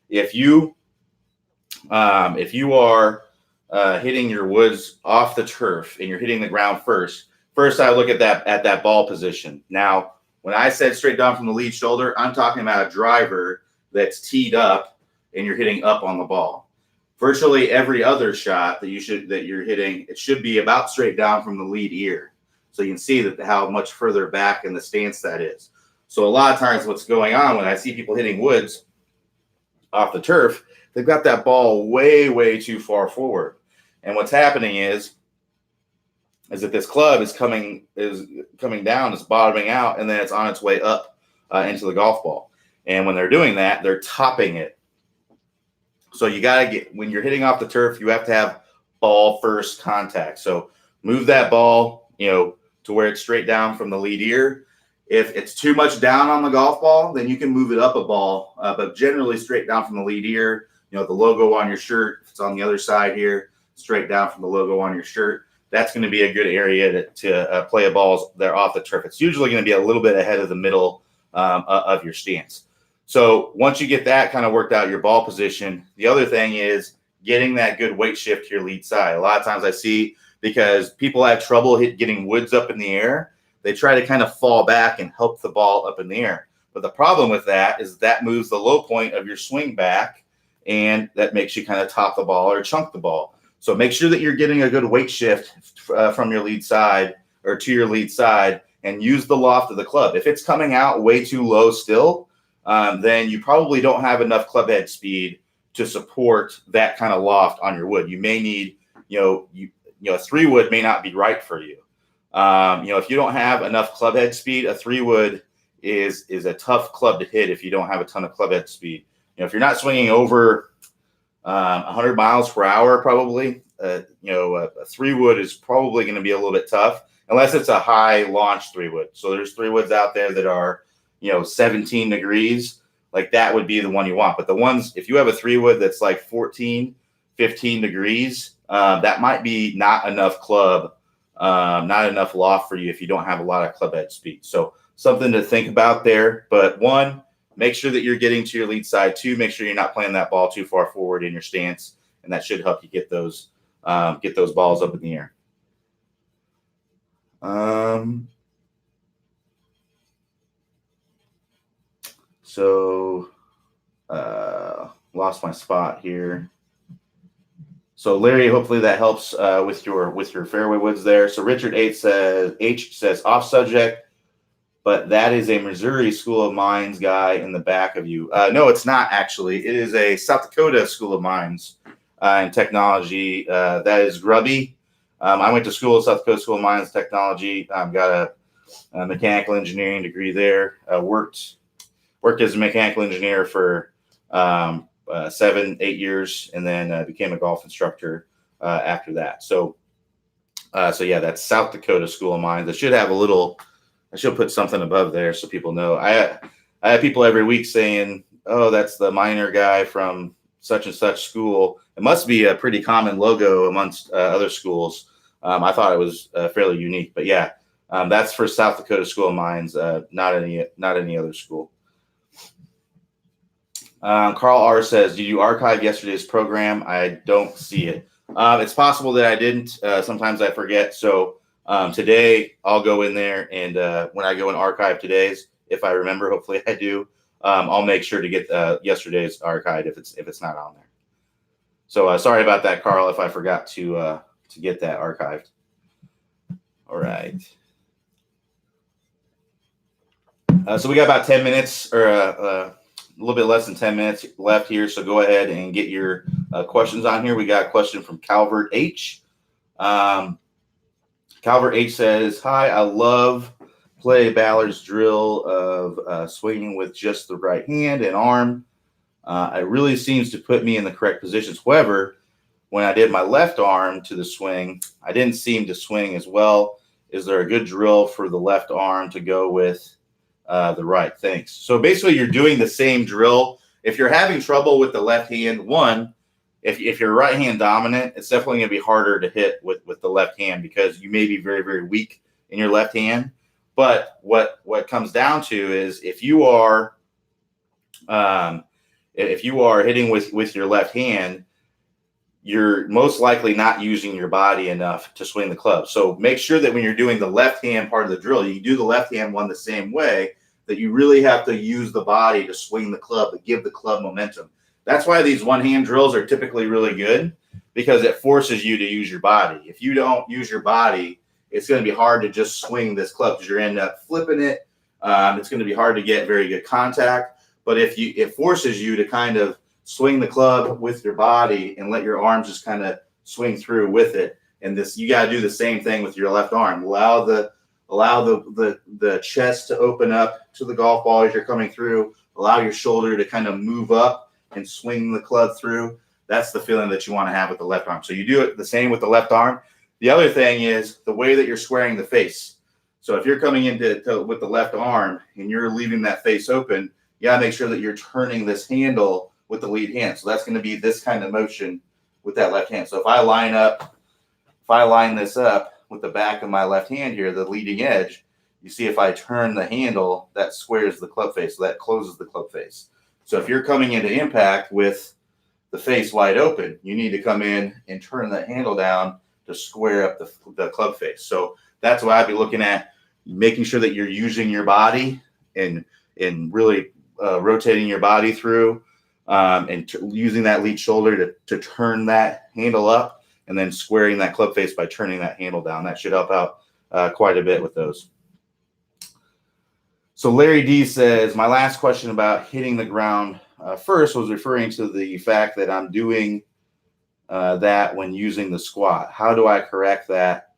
If you are hitting your woods off the turf and you're hitting the ground first I look at that ball position. Now, when I said straight down from the lead shoulder, I'm talking about a driver that's teed up and you're hitting up on the ball. Virtually every other shot that you're hitting, it should be about straight down from the lead ear. So you can see that how much further back in the stance that is. So a lot of times what's going on when I see people hitting woods off the turf, they've got that ball way, way too far forward. And what's happening is that this club is coming down, it's bottoming out, and then it's on its way up into the golf ball. And when they're doing that, they're topping it. So you got to when you're hitting off the turf, you have to have ball first contact. So move that ball, to where it's straight down from the lead ear. If it's too much down on the golf ball, then you can move it up a ball, but generally straight down from the lead ear. The logo on your shirt, if it's on the other side here, straight down from the logo on your shirt. That's going to be a good area to play balls that are off the turf. It's usually going to be a little bit ahead of the middle of your stance. So once you get that kind of worked out, your ball position, the other thing is getting that good weight shift to your lead side. A lot of times I see, because people have trouble getting woods up in the air, they try to kind of fall back and help the ball up in the air. But the problem with that is that moves the low point of your swing back, and that makes you kind of top the ball or chunk the ball. So make sure that you're getting a good weight shift from your lead side or to your lead side, and use the loft of the club. If it's coming out way too low still, then you probably don't have enough club head speed to support that kind of loft on your wood. You may need, a 3-wood may not be right for you. If you don't have enough club head speed, a 3-wood is a tough club to hit if you don't have a ton of club head speed. If you're not swinging over 100 miles per hour, probably, a 3-wood is probably going to be a little bit tough, unless it's a high launch 3-wood. So there's 3-woods out there that are, 17 degrees. Like that would be the one you want. But the ones, if you have a 3-wood that's like 14, 15 degrees, that might be not enough club, not enough loft for you if you don't have a lot of club head speed. So something to think about there. But 1, make sure that you're getting to your lead side. 2, make sure you're not playing that ball too far forward in your stance, and that should help you get those balls up in the air. So lost my spot here. So Larry, hopefully that helps with your fairway woods there. So Richard H says off subject, but that is a Missouri School of Mines guy in the back of you. No, it's not actually. It is a South Dakota School of Mines and Technology. That is Grubby. I went to school at South Dakota School of Mines and Technology. I've got a mechanical engineering degree there. Worked as a mechanical engineer for 7-8 years, and then became a golf instructor after that. So So yeah, that's South Dakota School of Mines. I should have I should put something above there so people know. I have people every week saying, "Oh, that's the miner guy from such and such school." It must be a pretty common logo amongst other schools. I thought it was fairly unique, but yeah, that's for South Dakota School of Mines, not any other school. Carl R says, "Did you archive yesterday's program?" I don't see it. It's possible that I didn't. Sometimes I forget. So today I'll go in there, and when I go and archive today's, if I remember, hopefully I do, I'll make sure to get yesterday's archived if it's not on there. So sorry about that, Carl, if I forgot to get that archived. All right. So we got about 10 minutes or a little bit less than 10 minutes left here. So go ahead and get your questions on here. We got a question from Calvert H. Calvert H says, "Hi, I love Clay Ballard's drill of swinging with just the right hand and arm. It really seems to put me in the correct positions. However, when I did my left arm to the swing, I didn't seem to swing as well. Is there a good drill for the left arm to go with the right? Thanks." So basically, you're doing the same drill. If you're having trouble with the left hand, if you're right hand dominant, it's definitely going to be harder to hit with the left hand because you may be very, very weak in your left hand. But what comes down to is if you are hitting with your left hand, you're most likely not using your body enough to swing the club. So make sure that when you're doing the left hand part of the drill, you do the left hand one the same way, that you really have to use the body to swing the club, to give the club momentum. That's why these one-hand drills are typically really good, because it forces you to use your body. If you don't use your body, it's going to be hard to just swing this club because you're end up flipping it. It's going to be hard to get very good contact. But it forces you to kind of swing the club with your body and let your arms just kind of swing through with it. And you got to do the same thing with your left arm. Allow the chest to open up to the golf ball as you're coming through. Allow your shoulder to kind of move up and swing the club through. That's the feeling that you want to have with the left arm. So you do it the same with the left arm. The other thing is the way that you're squaring the face. So if you're coming into with the left arm and you're leaving that face open, you got to make sure that you're turning this handle with the lead hand. So that's going to be this kind of motion with that left hand. So if I line this up with the back of my left hand here, the leading edge, you see if I turn the handle, that squares the club face. So that closes the club face. So if you're coming into impact with the face wide open, you need to come in and turn that handle down to square up the club face. So that's what I'd be looking at, making sure that you're using your body and really rotating your body through and using that lead shoulder to turn that handle up, and then squaring that club face by turning that handle down. That should help out quite a bit with those. So Larry D says, "My last question about hitting the ground first was referring to the fact that I'm doing that when using the squat. How do I correct that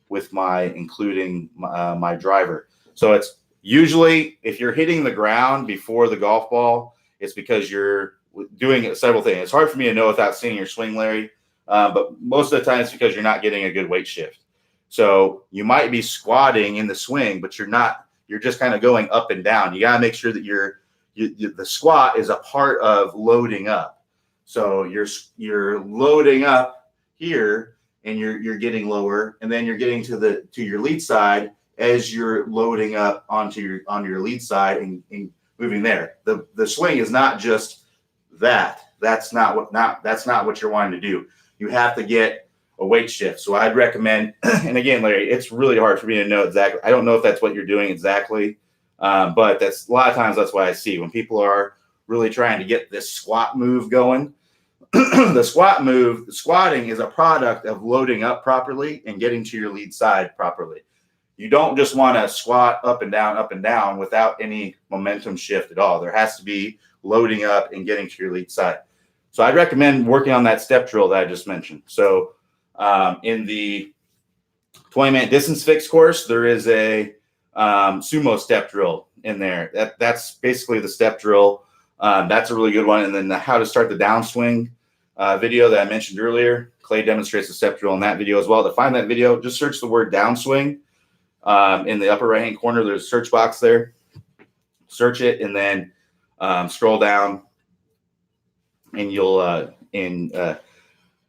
with including my driver?" So it's usually if you're hitting the ground before the golf ball, it's because you're doing several things. It's hard for me to know without seeing your swing, Larry, but most of the time it's because you're not getting a good weight shift. So you might be squatting in the swing, but you're not. You're just kind of going up and down. You got to make sure that the squat is a part of loading up. So you're loading up here, and you're getting lower, and then you're getting to your lead side as you're loading up onto your lead side and moving there. The swing is not just that. That's not what you're wanting to do. You have to get a weight shift. So I'd recommend, and again, Larry, it's really hard for me to know exactly. I don't know if that's what you're doing exactly, but that's a lot of times that's what I see when people are really trying to get this squat move going. The squatting is a product of loading up properly and getting to your lead side properly. You don't just want to squat up and down without any momentum shift at all. There has to be loading up and getting to your lead side. So I'd recommend working on that step drill that I just mentioned. So in the 20-minute distance fix course, there is a sumo step drill in there. That's basically the step drill. That's a really good one. And then how to start the downswing. video that I mentioned earlier. Clay demonstrates the step drill in that video as well. To find that video, just search the word downswing. In the upper right-hand corner, there's a search box there. Search it, and then scroll down, and you'll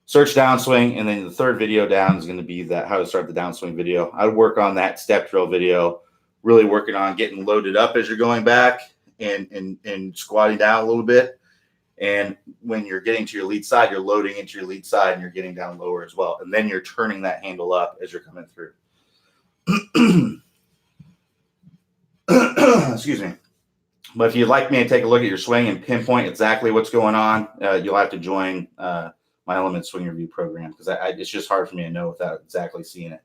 search downswing, and then the third video down is going to be that how to start the downswing video. I would work on that step drill video, really working on getting loaded up as you're going back and squatting down a little bit. And when you're getting to your lead side, you're loading into your lead side and you're getting down lower as well. And then you're turning that handle up as you're coming through. Excuse me. But if you'd like me to take a look at your swing and pinpoint exactly what's going on, you'll have to join my Element Swing Review program, because it's just hard for me to know without exactly seeing it.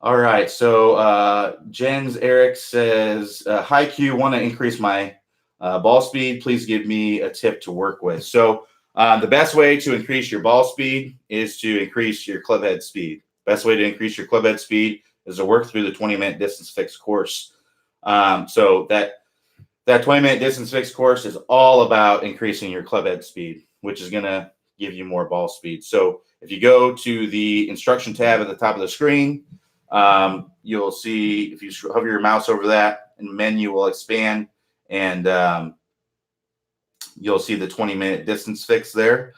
All right. So Jens Eric says, hi Q, want to increase my ball speed. Please give me a tip to work with. So the best way to increase your ball speed is to increase your club head speed. Best way to increase your club head speed is to work through the 20-minute distance fixed course. So that 20-minute distance fixed course is all about increasing your club head speed, which is going to give you more ball speed. So if you go to the instruction tab at the top of the screen, you'll see, if you hover your mouse over that, and menu will expand, and you'll see the 20-minute distance fix there.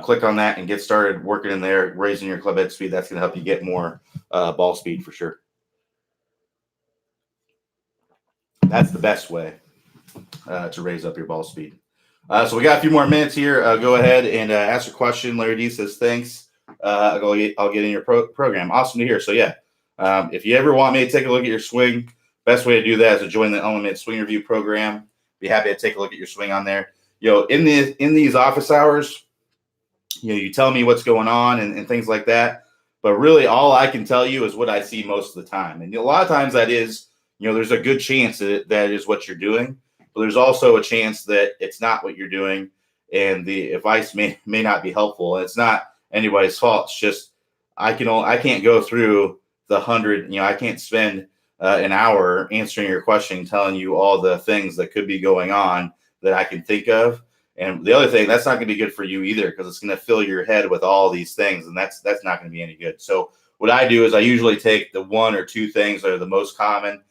Click on that and get started working in there, raising your club head speed. That's going to help you get more ball speed for sure. That's the best way to raise up your ball speed. So we got a few more minutes here. Go ahead and ask a question. Larry D says, thanks. I'll get in your program. Awesome to hear. So yeah, if you ever want me to take a look at your swing, best way to do that is to join the Element Swing Review program. Be happy to take a look at your swing on there. In these office hours, you tell me what's going on and things like that. But really, all I can tell you is what I see most of the time. And a lot of times that is, there's a good chance that is what you're doing. But there's also a chance that it's not what you're doing, and the advice may not be helpful. And it's not anybody's fault. It's just I can't go through the 100. I can't spend an hour answering your question, telling you all the things that could be going on that I can think of. And the other thing, that's not going to be good for you either, because it's going to fill your head with all these things, and that's not going to be any good. So what I do is I usually take the one or two things that are the most common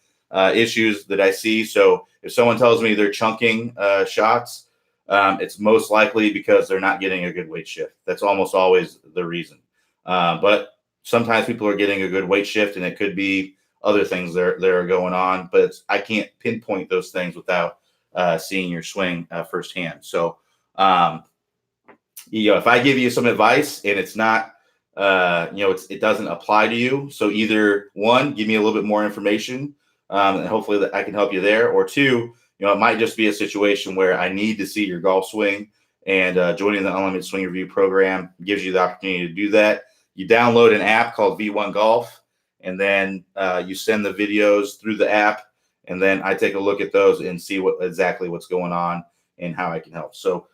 issues that I see. So if someone tells me they're chunking shots, it's most likely because they're not getting a good weight shift. That's almost always the reason. But sometimes people are getting a good weight shift, and it could be other things that are going on. But I can't pinpoint those things without seeing your swing firsthand. So, if I give you some advice and it's not, it doesn't apply to you. So either one, give me a little bit more information, and hopefully that I can help you there. Or two, it might just be a situation where I need to see your golf swing, and joining the Element Swing Review program gives you the opportunity to do that. You download an app called V1 Golf, and then you send the videos through the app, and then I take a look at those and see exactly what's going on and how I can help. So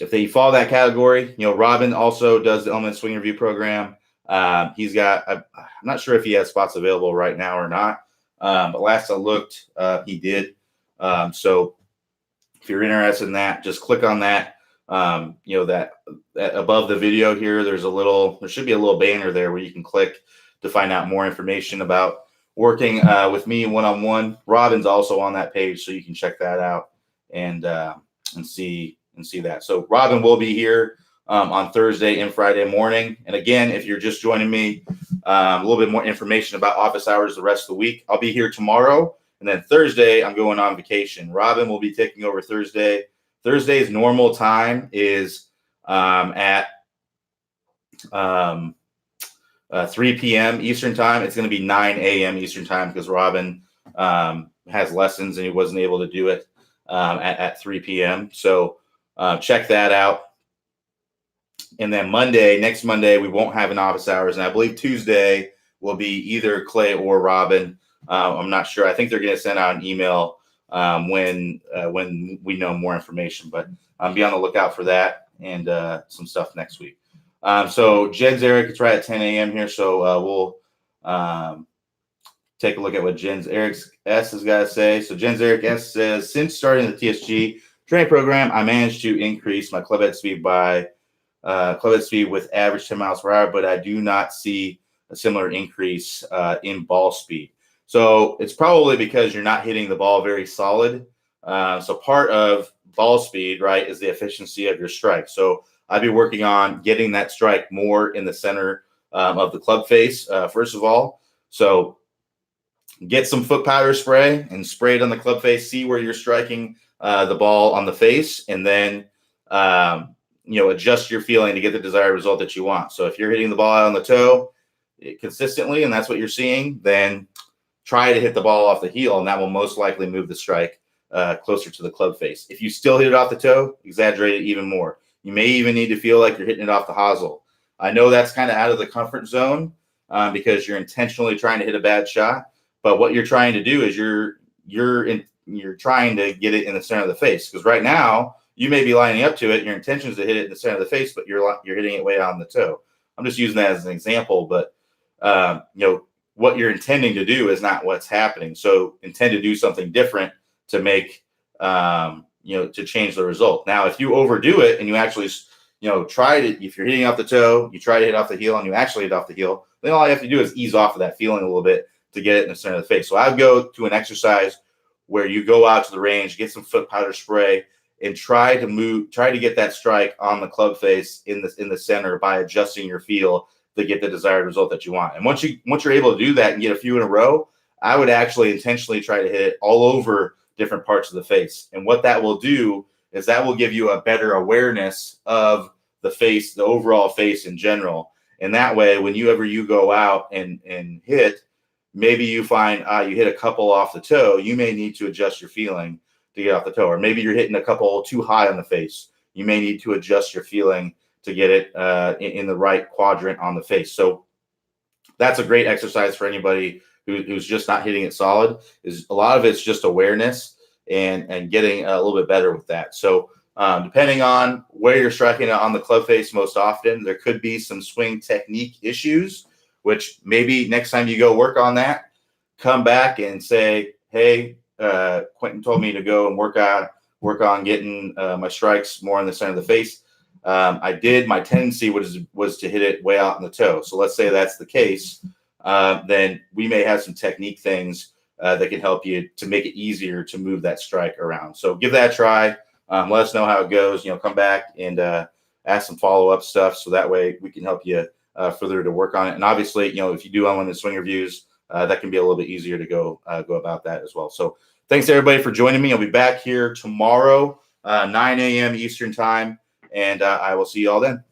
if they fall that category, Robin also does the Element Swing Review program. He's got, I'm not sure if he has spots available right now or not, but last I looked, he did. So if you're interested in that, just click on that. That above the video here, there should be a little banner there where you can click to find out more information about working with me one-on-one. Robin's also on that page, so you can check that out and see that. So Robin will be here on Thursday and Friday morning. And again, if you're just joining me, a little bit more information about office hours the rest of the week. I'll be here tomorrow, and then Thursday I'm going on vacation. Robin will be taking over Thursday. Thursday's normal time is at 3 p.m. Eastern time. It's going to be 9 a.m. Eastern time because Robin has lessons and he wasn't able to do it at 3 p.m. So check that out. And then next Monday, we won't have an office hours. And I believe Tuesday will be either Clay or Robin. I'm not sure. I think they're going to send out an email when we know more information. But be on the lookout for that and some stuff next week. So Jens Eric, it's right at 10 a.m. here. So we'll take a look at what Jens Eric S has got to say. So Jens Eric S says, since starting the TSG, training program, I managed to increase my club head speed by club head speed with average 10 miles per hour, but I do not see a similar increase in ball speed. So it's probably because you're not hitting the ball very solid. So part of ball speed, right, is the efficiency of your strike. So I'd be working on getting that strike more in the center of the club face, first of all. So get some foot powder spray and spray it on the club face. See where you're striking the ball on the face, and then adjust your feeling to get the desired result that you want. So if you're hitting the ball out on the toe consistently, and that's what you're seeing, then try to hit the ball off the heel, and that will most likely move the strike closer to the club face. If you still hit it off the toe, exaggerate it even more. You may even need to feel like you're hitting it off the hosel. I know that's kind of out of the comfort zone because you're intentionally trying to hit a bad shot. But what you're trying to do is you're trying to get it in the center of the face, because right now you may be lining up to it. Your intention is to hit it in the center of the face, but you're hitting it way on the toe. I'm just using that as an example, but what you're intending to do is not what's happening. So intend to do something different to make to change the result. Now, if you overdo it and you actually try to, if you're hitting off the toe, you try to hit off the heel and you actually hit off the heel, then all you have to do is ease off of that feeling a little bit to get it in the center of the face. So I would go to an exercise where you go out to the range, get some foot powder spray, and try to get that strike on the club face in the center by adjusting your feel to get the desired result that you want. And once you're able to do that and get a few in a row, I would actually intentionally try to hit it all over different parts of the face. And what that will do is that will give you a better awareness of the face, the overall face in general. And that way, when you go out and hit, maybe you find you hit a couple off the toe, you may need to adjust your feeling to get off the toe. Or maybe you're hitting a couple too high on the face. You may need to adjust your feeling to get it in the right quadrant on the face. So that's a great exercise for anybody who's just not hitting it solid. Is a lot of it's just awareness and getting a little bit better with that. So depending on where you're striking it on the club face most often, there could be some swing technique issues, which maybe next time you go work on that, come back and say, hey, Quentin told me to go and work on getting my strikes more in the center of the face. I did. My tendency was to hit it way out in the toe. So let's say that's the case. Then we may have some technique things that can help you to make it easier to move that strike around. So give that a try. Let us know how it goes. Come back and ask some follow-up stuff, so that way we can help you further to work on it. And obviously, if you do unlimited swing reviews, that can be a little bit easier to go about that as well. So thanks everybody for joining me. I'll be back here tomorrow, 9 a.m. Eastern time, and I will see you all then.